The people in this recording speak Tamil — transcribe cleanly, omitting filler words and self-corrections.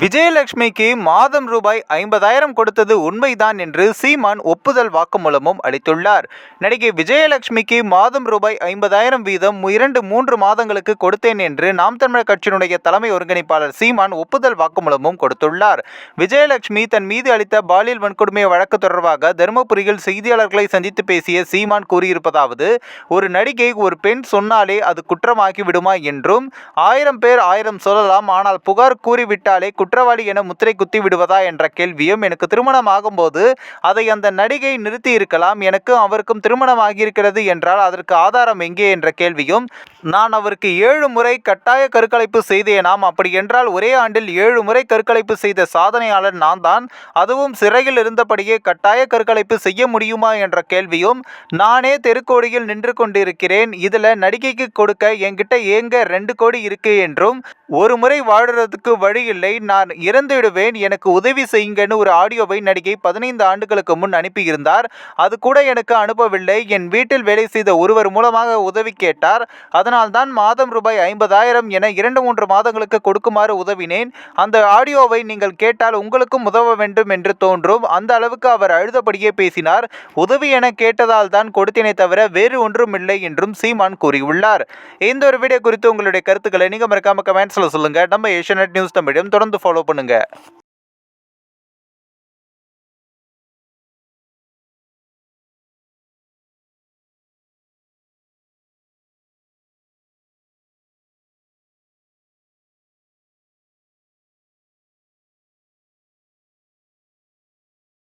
விஜயலட்சுமிக்கு மாதம் ரூபாய் 50,000 கொடுத்தது உண்மைதான் என்று சீமான் ஒப்புதல் வாக்குமூலமும் அளித்துள்ளார். நடிகை விஜயலட்சுமிக்கு மாதம் ரூபாய் 50,000 வீதம் 2-3 மாதங்களுக்கு கொடுத்தேன் என்று நாம் தமிழர் கட்சியினுடைய தலைமை ஒருங்கிணைப்பாளர் சீமான் ஒப்புதல் வாக்குமூலமும் கொடுத்துள்ளார். விஜயலட்சுமி தன் மீது அளித்த பாலியல் வன்கொடுமை வழக்கு தொடர்பாக தருமபுரியில் செய்தியாளர்களை சந்தித்து பேசிய சீமான் கூறியிருப்பதாவது, ஒரு நடிகை ஒரு பெண் சொன்னாலே அது குற்றமாகி விடுமா என்றும், 1000 பேர் 1000 சொல்லலாம், ஆனால் புகார் கூறிவிட்டாலே குற்றவாளி என முத்திரை குத்தி விடுவதா என்ற கேள்வியும், எனக்கு திருமணம் ஆகும்போது அதை அந்த நடிகை நிறுத்தி இருக்கலாம், எனக்கும் அவருக்கும் திருமணம் ஆகியிருக்கிறது என்றால் அதற்கு ஆதாரம் எங்கே என்ற கேள்வியும், நான் அவருக்கு 7 முறை கட்டாய கருக்கலைப்பு செய்தேனாம், அப்படி என்றால் ஒரே ஆண்டில் 7 முறை கருக்கலைப்பு செய்த சாதனையாளர் நான் தான், அதுவும் சிறையில் இருந்தபடியே கட்டாய கருக்கலைப்பு செய்ய முடியுமா என்ற கேள்வியும், நானே தெருக்கோடியில் நின்று கொண்டிருக்கிறேன், இதுல நடிகைக்கு கொடுக்க என்கிட்ட ஏங்க 2 கோடி இருக்கு என்றும், ஒரு முறை வாழுறதுக்கு வழி இல்லை, நான் இறந்துவிடுவேன், எனக்கு உதவி செய்யுங்கன்னு ஒரு ஆடியோவை நடிகை 15 ஆண்டுகளுக்கு முன் அனுப்பியிருந்தார். அது கூட எனக்கு அனுப்பவில்லை. என் வீட்டில் வேலை செய்த ஒருவர் மூலமாக உதவி கேட்டார். அதனால் தான் மாதம் ரூபாய் 50,000 என 2-3 மாதங்களுக்கு கொடுக்குமாறு உதவினேன். அந்த ஆடியோவை நீங்கள் கேட்டால் உங்களுக்கும் உதவ வேண்டும் என்று தோன்றும். அந்த அளவுக்கு அவர் அழுதபடியே பேசினார். உதவி என கேட்டதால் தான் கொடுத்தேனே தவிர வேறு ஒன்றும் இல்லை என்றும் சீமான் கூறியுள்ளார். இந்த ஒரு வீடியோ குறித்து உங்களுடைய கருத்துக்களை நீங்க மறக்காம கமெண்ட்ஸ்ல சொல்லுங்க. நம்ம ஏஷியாநெட் நியூஸ் தமிழையும் தொடர்ந்து ஃபாலோ பண்ணுங்க.